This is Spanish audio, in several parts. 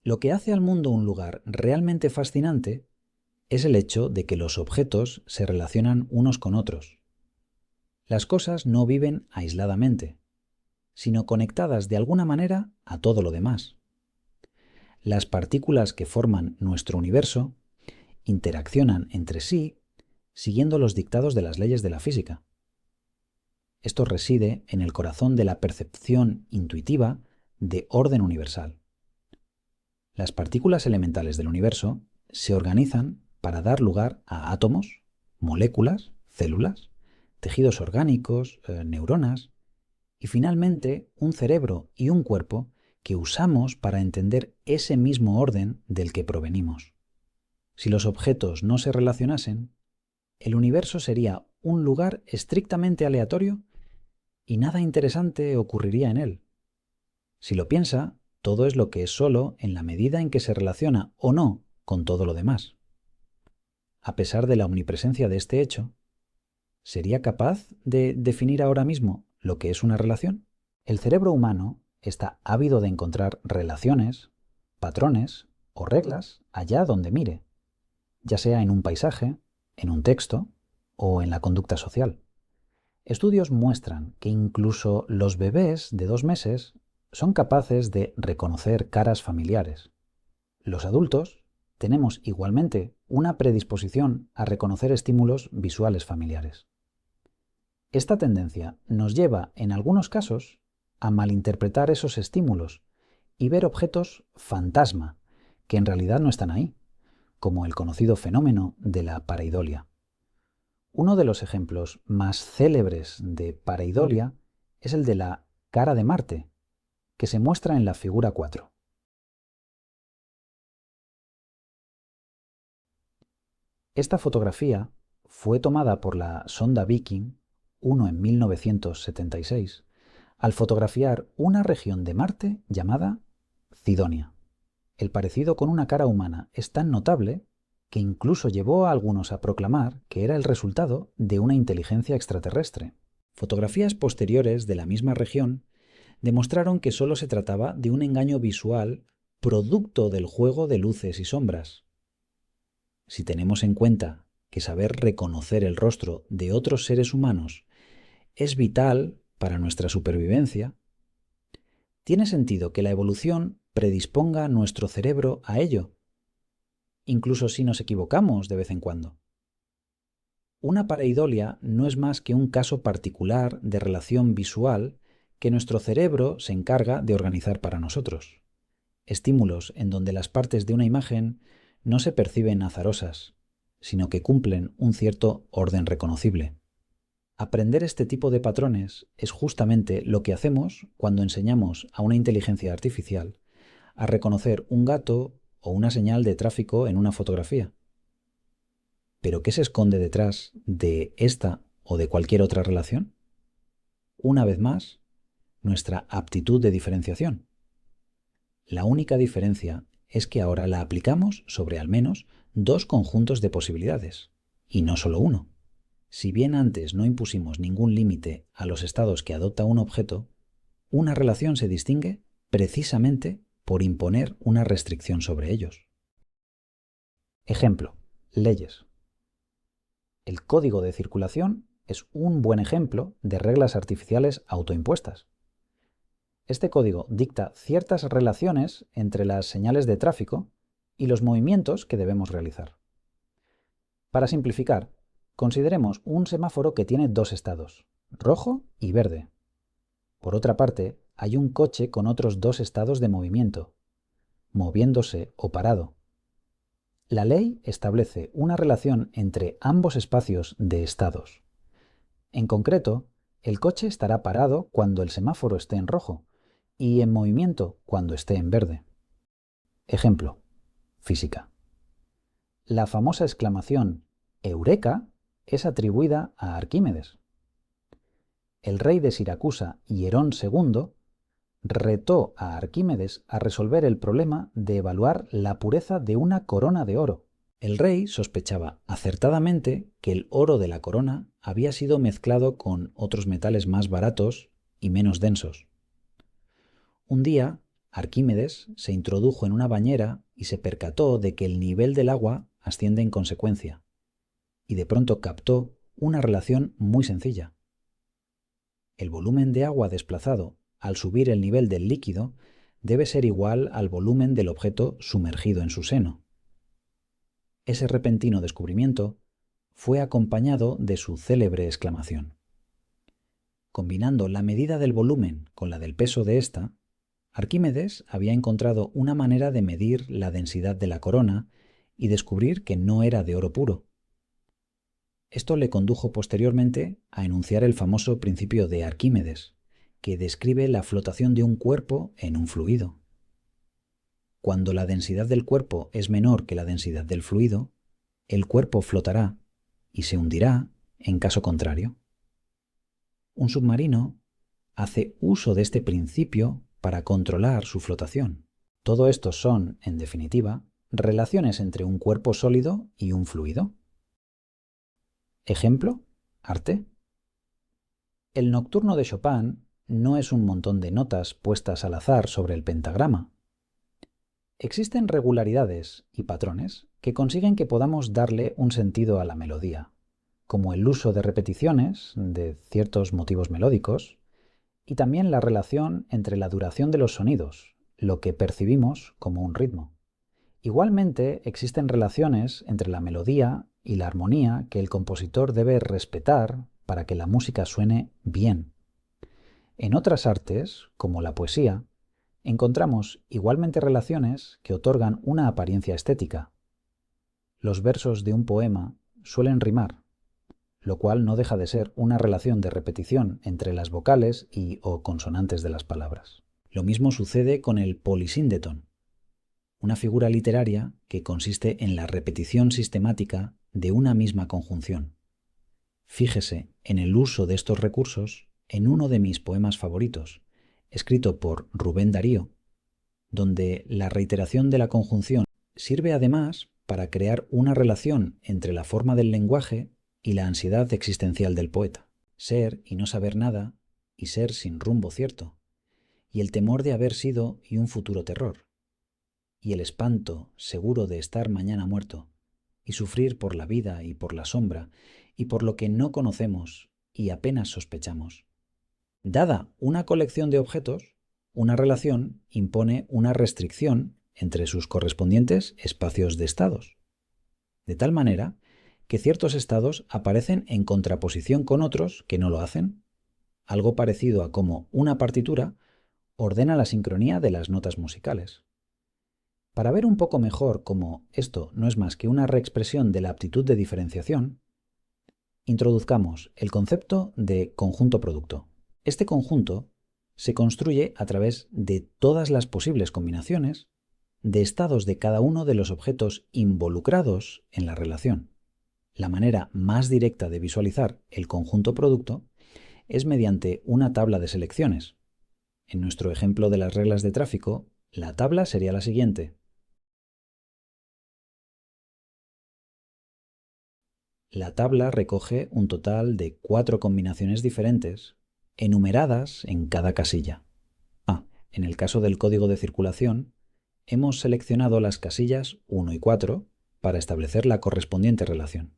Lo que hace al mundo un lugar realmente fascinante es el hecho de que los objetos se relacionan unos con otros. Las cosas no viven aisladamente, sino conectadas de alguna manera a todo lo demás. Las partículas que forman nuestro universo interaccionan entre sí siguiendo los dictados de las leyes de la física. Esto reside en el corazón de la percepción intuitiva de orden universal. Las partículas elementales del universo se organizan para dar lugar a átomos, moléculas, células, tejidos orgánicos, neuronas y finalmente un cerebro y un cuerpo que usamos para entender ese mismo orden del que provenimos. Si los objetos no se relacionasen, el universo sería un lugar estrictamente aleatorio y nada interesante ocurriría en él. Si lo piensa, todo es lo que es solo en la medida en que se relaciona o no con todo lo demás. A pesar de la omnipresencia de este hecho, ¿sería capaz de definir ahora mismo lo que es una relación? El cerebro humano está ávido de encontrar relaciones, patrones o reglas allá donde mire, ya sea en un paisaje, en un texto o en la conducta social. Estudios muestran que incluso los bebés de 2 meses son capaces de reconocer caras familiares. Los adultos tenemos igualmente una predisposición a reconocer estímulos visuales familiares. Esta tendencia nos lleva, en algunos casos, a malinterpretar esos estímulos y ver objetos fantasma, que en realidad no están ahí, como el conocido fenómeno de la pareidolia. Uno de los ejemplos más célebres de pareidolia es el de la cara de Marte, que se muestra en la figura 4. Esta fotografía fue tomada por la sonda Viking 1 en 1976 al fotografiar una región de Marte llamada Cidonia. El parecido con una cara humana es tan notable que incluso llevó a algunos a proclamar que era el resultado de una inteligencia extraterrestre. Fotografías posteriores de la misma región demostraron que solo se trataba de un engaño visual producto del juego de luces y sombras. Si tenemos en cuenta que saber reconocer el rostro de otros seres humanos es vital para nuestra supervivencia, tiene sentido que la evolución predisponga nuestro cerebro a ello, incluso si nos equivocamos de vez en cuando. Una pareidolia no es más que un caso particular de relación visual que nuestro cerebro se encarga de organizar para nosotros. Estímulos en donde las partes de una imagen no se perciben azarosas, sino que cumplen un cierto orden reconocible. Aprender este tipo de patrones es justamente lo que hacemos cuando enseñamos a una inteligencia artificial a reconocer un gato o una señal de tráfico en una fotografía. ¿Pero qué se esconde detrás de esta o de cualquier otra relación? Una vez más, nuestra aptitud de diferenciación. La única diferencia es que ahora la aplicamos sobre al menos 2 conjuntos de posibilidades, y no solo uno. Si bien antes no impusimos ningún límite a los estados que adopta un objeto, una relación se distingue precisamente por imponer una restricción sobre ellos. Ejemplo: leyes. El código de circulación es un buen ejemplo de reglas artificiales autoimpuestas. Este código dicta ciertas relaciones entre las señales de tráfico y los movimientos que debemos realizar. Para simplificar, consideremos un semáforo que tiene 2 estados, rojo y verde. Por otra parte, hay un coche con otros 2 estados de movimiento, moviéndose o parado. La ley establece una relación entre ambos espacios de estados. En concreto, el coche estará parado cuando el semáforo esté en rojo y en movimiento cuando esté en verde. Ejemplo: física. La famosa exclamación «Eureka» es atribuida a Arquímedes. El rey de Siracusa, Hierón II, retó a Arquímedes a resolver el problema de evaluar la pureza de una corona de oro. El rey sospechaba acertadamente que el oro de la corona había sido mezclado con otros metales más baratos y menos densos. Un día, Arquímedes se introdujo en una bañera y se percató de que el nivel del agua asciende en consecuencia, y de pronto captó una relación muy sencilla. El volumen de agua desplazado al subir el nivel del líquido debe ser igual al volumen del objeto sumergido en su seno. Ese repentino descubrimiento fue acompañado de su célebre exclamación. Combinando la medida del volumen con la del peso de ésta, Arquímedes había encontrado una manera de medir la densidad de la corona y descubrir que no era de oro puro. Esto le condujo posteriormente a enunciar el famoso principio de Arquímedes, que describe la flotación de un cuerpo en un fluido. Cuando la densidad del cuerpo es menor que la densidad del fluido, el cuerpo flotará y se hundirá en caso contrario. Un submarino hace uso de este principio para controlar su flotación. Todo esto son, en definitiva, relaciones entre un cuerpo sólido y un fluido. Ejemplo, arte. El nocturno de Chopin no es un montón de notas puestas al azar sobre el pentagrama. Existen regularidades y patrones que consiguen que podamos darle un sentido a la melodía, como el uso de repeticiones de ciertos motivos melódicos, y también la relación entre la duración de los sonidos, lo que percibimos como un ritmo. Igualmente, existen relaciones entre la melodía y la armonía que el compositor debe respetar para que la música suene bien. En otras artes, como la poesía, encontramos igualmente relaciones que otorgan una apariencia estética. Los versos de un poema suelen rimar, lo cual no deja de ser una relación de repetición entre las vocales y o consonantes de las palabras. Lo mismo sucede con el polisíndeton, una figura literaria que consiste en la repetición sistemática de una misma conjunción. Fíjese en el uso de estos recursos en uno de mis poemas favoritos, escrito por Rubén Darío, donde la reiteración de la conjunción sirve además para crear una relación entre la forma del lenguaje y la ansiedad existencial del poeta. Ser y no saber nada, y ser sin rumbo cierto, y el temor de haber sido y un futuro terror, y el espanto seguro de estar mañana muerto, y sufrir por la vida y por la sombra, y por lo que no conocemos y apenas sospechamos. Dada una colección de objetos, una relación impone una restricción entre sus correspondientes espacios de estados, de tal manera que ciertos estados aparecen en contraposición con otros que no lo hacen, algo parecido a cómo una partitura ordena la sincronía de las notas musicales. Para ver un poco mejor cómo esto no es más que una reexpresión de la aptitud de diferenciación, introduzcamos el concepto de conjunto producto. Este conjunto se construye a través de todas las posibles combinaciones de estados de cada uno de los objetos involucrados en la relación. La manera más directa de visualizar el conjunto producto es mediante una tabla de selecciones. En nuestro ejemplo de las reglas de tráfico, la tabla sería la siguiente. La tabla recoge un total de 4 combinaciones diferentes, enumeradas en cada casilla. En el caso del código de circulación, hemos seleccionado las casillas 1 y 4 para establecer la correspondiente relación.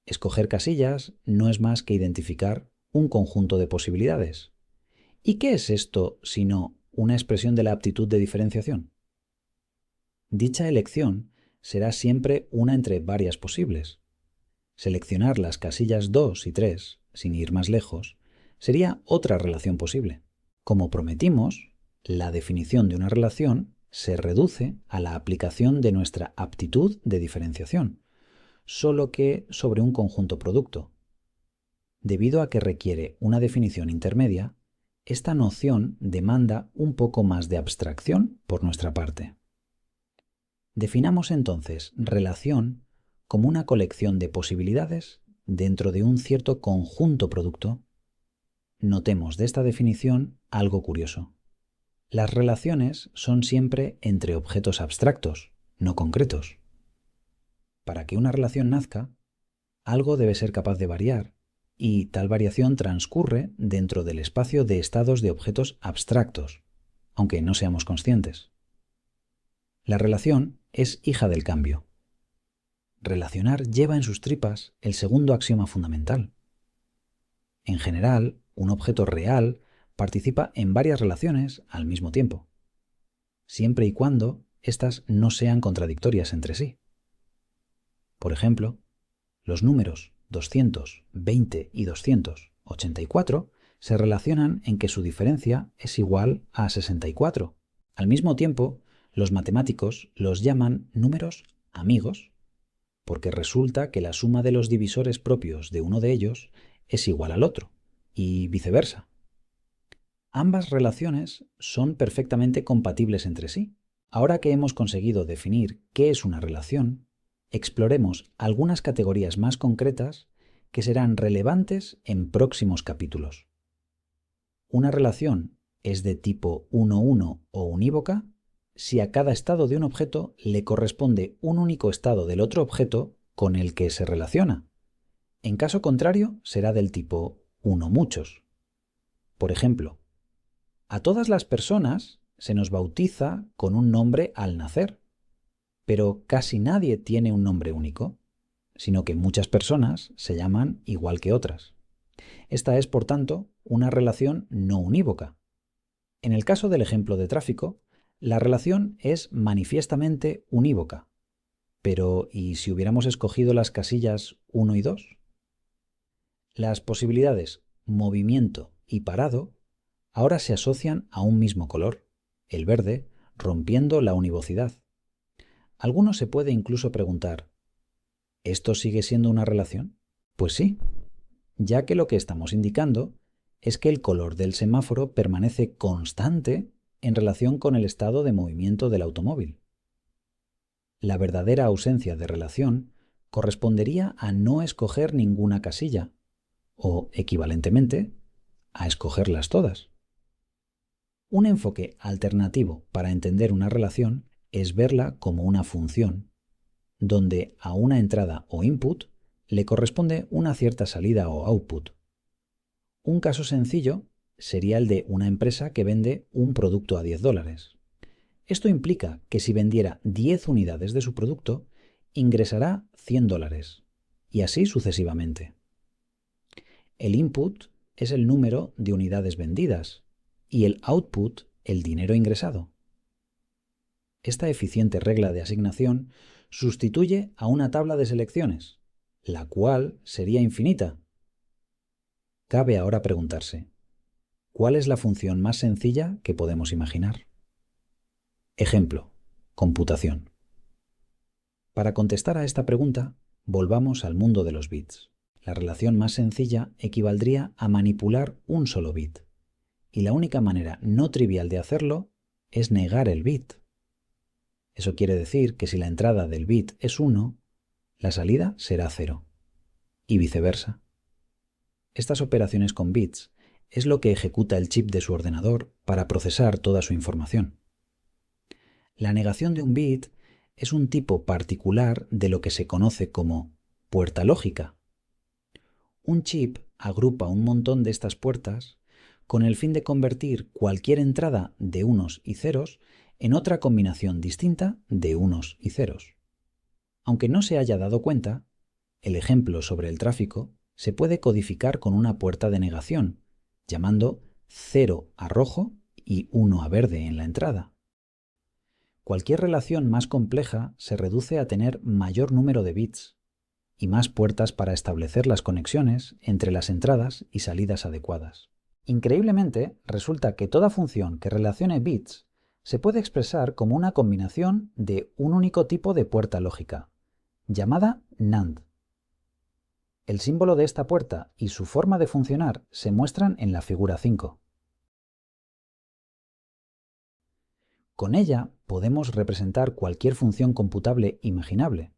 Escoger casillas no es más que identificar un conjunto de posibilidades. ¿Y qué es esto sino una expresión de la aptitud de diferenciación? Dicha elección será siempre una entre varias posibles. Seleccionar las casillas 2 y 3, sin ir más lejos, sería otra relación posible. Como prometimos, la definición de una relación se reduce a la aplicación de nuestra aptitud de diferenciación, solo que sobre un conjunto producto. Debido a que requiere una definición intermedia, esta noción demanda un poco más de abstracción por nuestra parte. Definamos entonces relación como una colección de posibilidades dentro de un cierto conjunto producto. Notemos de esta definición algo curioso. Las relaciones son siempre entre objetos abstractos, no concretos. Para que una relación nazca, algo debe ser capaz de variar, y tal variación transcurre dentro del espacio de estados de objetos abstractos. aunque no seamos conscientes. La relación es hija del cambio. Relacionar lleva en sus tripas el segundo axioma fundamental. En general, un objeto real participa en varias relaciones al mismo tiempo, siempre y cuando éstas no sean contradictorias entre sí. Por ejemplo, los números 220 y 284 se relacionan en que su diferencia es igual a 64. Al mismo tiempo, los matemáticos los llaman números amigos, porque resulta que la suma de los divisores propios de uno de ellos es igual al otro, y viceversa. Ambas relaciones son perfectamente compatibles entre sí. Ahora que hemos conseguido definir qué es una relación, exploremos algunas categorías más concretas que serán relevantes en próximos capítulos. Una relación es de tipo 1-1 o unívoca si a cada estado de un objeto le corresponde un único estado del otro objeto con el que se relaciona. En caso contrario, será del tipo 1-muchos. Por ejemplo, a todas las personas se nos bautiza con un nombre al nacer, pero casi nadie tiene un nombre único, sino que muchas personas se llaman igual que otras. Esta es, por tanto, una relación no unívoca. En el caso del ejemplo de tráfico, la relación es manifiestamente unívoca. Pero, ¿y si hubiéramos escogido las casillas 1 y 2? Las posibilidades movimiento y parado ahora se asocian a un mismo color, el verde, rompiendo la univocidad. Alguno se puede incluso preguntar, ¿esto sigue siendo una relación? Pues sí, ya que lo que estamos indicando es que el color del semáforo permanece constante en relación con el estado de movimiento del automóvil. La verdadera ausencia de relación correspondería a no escoger ninguna casilla, o, equivalentemente, a escogerlas todas. Un enfoque alternativo para entender una relación es verla como una función, donde a una entrada o input le corresponde una cierta salida o output. Un caso sencillo sería el de una empresa que vende un producto a $10. Esto implica que si vendiera 10 unidades de su producto, ingresará $100, y así sucesivamente. El input es el número de unidades vendidas y el output el dinero ingresado. Esta eficiente regla de asignación sustituye a una tabla de selecciones, la cual sería infinita. Cabe ahora preguntarse, ¿cuál es la función más sencilla que podemos imaginar? Ejemplo, computación. Para contestar a esta pregunta, volvamos al mundo de los bits. La relación más sencilla equivaldría a manipular un solo bit, y la única manera no trivial de hacerlo es negar el bit. Eso quiere decir que si la entrada del bit es 1, la salida será 0, y viceversa. Estas operaciones con bits es lo que ejecuta el chip de su ordenador para procesar toda su información. La negación de un bit es un tipo particular de lo que se conoce como puerta lógica. Un chip agrupa un montón de estas puertas con el fin de convertir cualquier entrada de unos y ceros en otra combinación distinta de unos y ceros. Aunque no se haya dado cuenta, el ejemplo sobre el tráfico se puede codificar con una puerta de negación, llamando 0 a rojo y 1 a verde en la entrada. Cualquier relación más compleja se reduce a tener mayor número de bits y más puertas para establecer las conexiones entre las entradas y salidas adecuadas. Increíblemente, resulta que toda función que relacione bits se puede expresar como una combinación de un único tipo de puerta lógica, llamada NAND. El símbolo de esta puerta y su forma de funcionar se muestran en la figura 5. Con ella podemos representar cualquier función computable imaginable.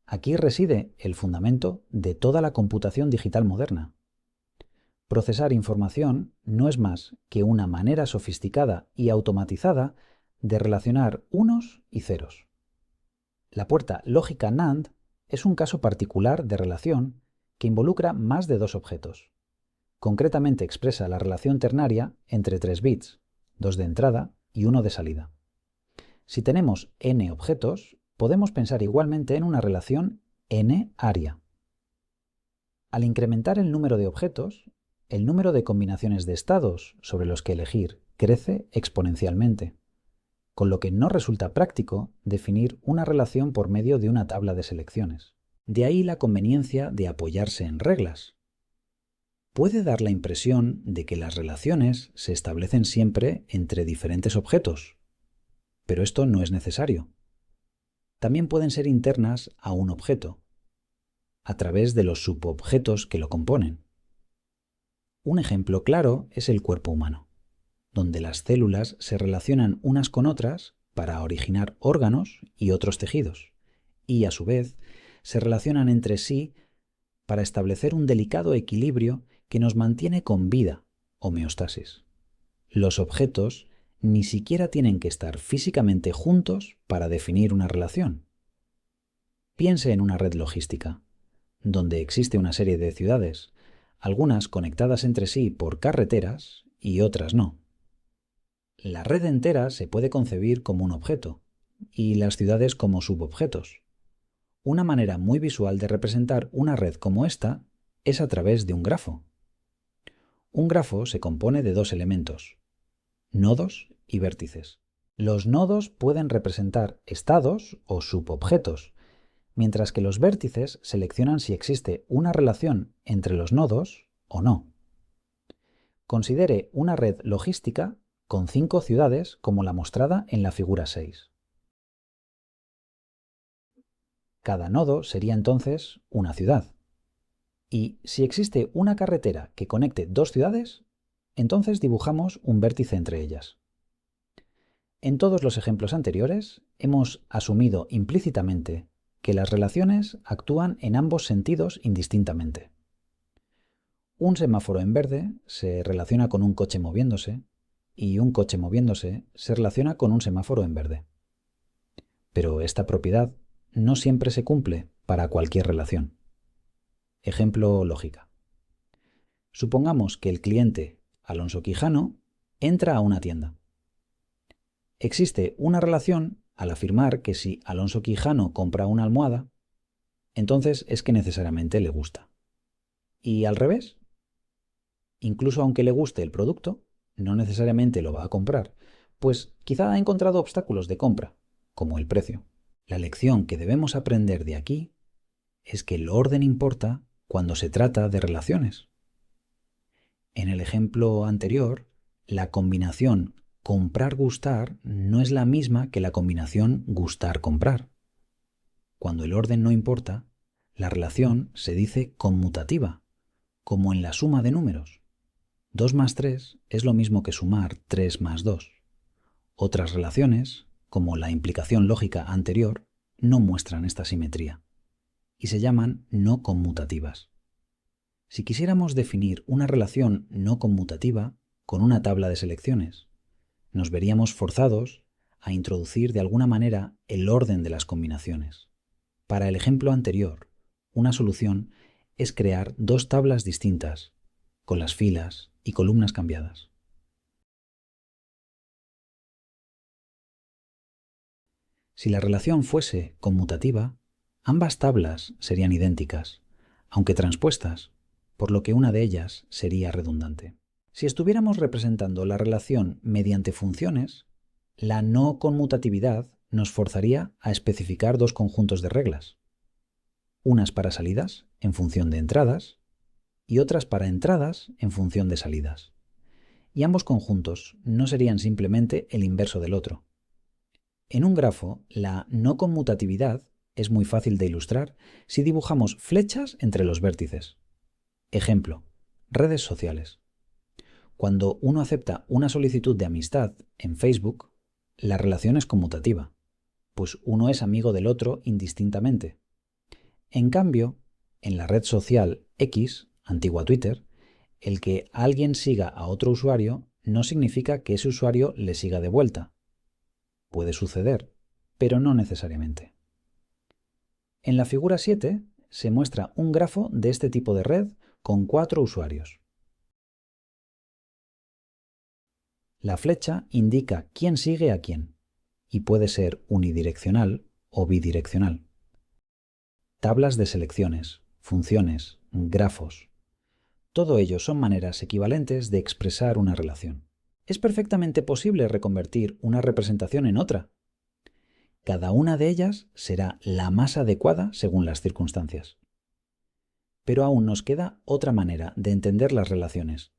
Aquí reside el fundamento de toda la computación digital moderna. Procesar información no es más que una manera sofisticada y automatizada de relacionar unos y ceros. La puerta lógica NAND es un caso particular de relación que involucra más de dos objetos. Concretamente expresa la relación ternaria entre 3 bits, 2 de entrada y 1 de salida. Si tenemos n objetos, podemos pensar igualmente en una relación n-área. Al incrementar el número de objetos, el número de combinaciones de estados sobre los que elegir crece exponencialmente, con lo que no resulta práctico definir una relación por medio de una tabla de selecciones. De ahí la conveniencia de apoyarse en reglas. Puede dar la impresión de que las relaciones se establecen siempre entre diferentes objetos, pero esto no es necesario. También pueden ser internas a un objeto, a través de los subobjetos que lo componen. Un ejemplo claro es el cuerpo humano, donde las células se relacionan unas con otras para originar órganos y otros tejidos, y a su vez se relacionan entre sí para establecer un delicado equilibrio que nos mantiene con vida, homeostasis. Los objetos ni siquiera tienen que estar físicamente juntos para definir una relación. Piense en una red logística, donde existe una serie de ciudades, algunas conectadas entre sí por carreteras y otras no. La red entera se puede concebir como un objeto, y las ciudades como subobjetos. Una manera muy visual de representar una red como esta es a través de un grafo. Un grafo se compone de dos elementos, nodos y vértices. Los nodos pueden representar estados o subobjetos, mientras que los vértices seleccionan si existe una relación entre los nodos o no. Considere una red logística con 5 ciudades como la mostrada en la figura 6. Cada nodo sería entonces una ciudad. Y si existe una carretera que conecte 2 ciudades, entonces dibujamos un vértice entre ellas. En todos los ejemplos anteriores hemos asumido implícitamente que las relaciones actúan en ambos sentidos indistintamente. Un semáforo en verde se relaciona con un coche moviéndose y un coche moviéndose se relaciona con un semáforo en verde. Pero esta propiedad no siempre se cumple para cualquier relación. Ejemplo lógica. Supongamos que el cliente Alonso Quijano entra a una tienda. Existe una relación al afirmar que si Alonso Quijano compra una almohada, entonces es que necesariamente le gusta. Y al revés, incluso aunque le guste el producto, no necesariamente lo va a comprar, pues quizá ha encontrado obstáculos de compra, como el precio. La lección que debemos aprender de aquí es que el orden importa cuando se trata de relaciones. En el ejemplo anterior, la combinación comprar-gustar no es la misma que la combinación gustar-comprar. Cuando el orden no importa, la relación se dice conmutativa, como en la suma de números. 2 más 3 es lo mismo que sumar 3 más 2. Otras relaciones, como la implicación lógica anterior, no muestran esta simetría y se llaman no conmutativas. Si quisiéramos definir una relación no conmutativa con una tabla de selecciones, nos veríamos forzados a introducir de alguna manera el orden de las combinaciones. Para el ejemplo anterior, una solución es crear 2 tablas distintas, con las filas y columnas cambiadas. Si la relación fuese conmutativa, ambas tablas serían idénticas, aunque transpuestas, por lo que una de ellas sería redundante. Si estuviéramos representando la relación mediante funciones, la no conmutatividad nos forzaría a especificar 2 conjuntos de reglas, unas para salidas en función de entradas y otras para entradas en función de salidas. Y ambos conjuntos no serían simplemente el inverso del otro. En un grafo, la no conmutatividad es muy fácil de ilustrar si dibujamos flechas entre los vértices. Ejemplo, redes sociales. Cuando uno acepta una solicitud de amistad en Facebook, la relación es conmutativa, pues uno es amigo del otro indistintamente. En cambio, en la red social X, antigua Twitter, el que alguien siga a otro usuario no significa que ese usuario le siga de vuelta. Puede suceder, pero no necesariamente. En la figura 7 se muestra un grafo de este tipo de red con 4 usuarios. La flecha indica quién sigue a quién, y puede ser unidireccional o bidireccional. Tablas de selecciones, funciones, grafos. Todo ello son maneras equivalentes de expresar una relación. Es perfectamente posible reconvertir una representación en otra. Cada una de ellas será la más adecuada según las circunstancias. Pero aún nos queda otra manera de entender las relaciones,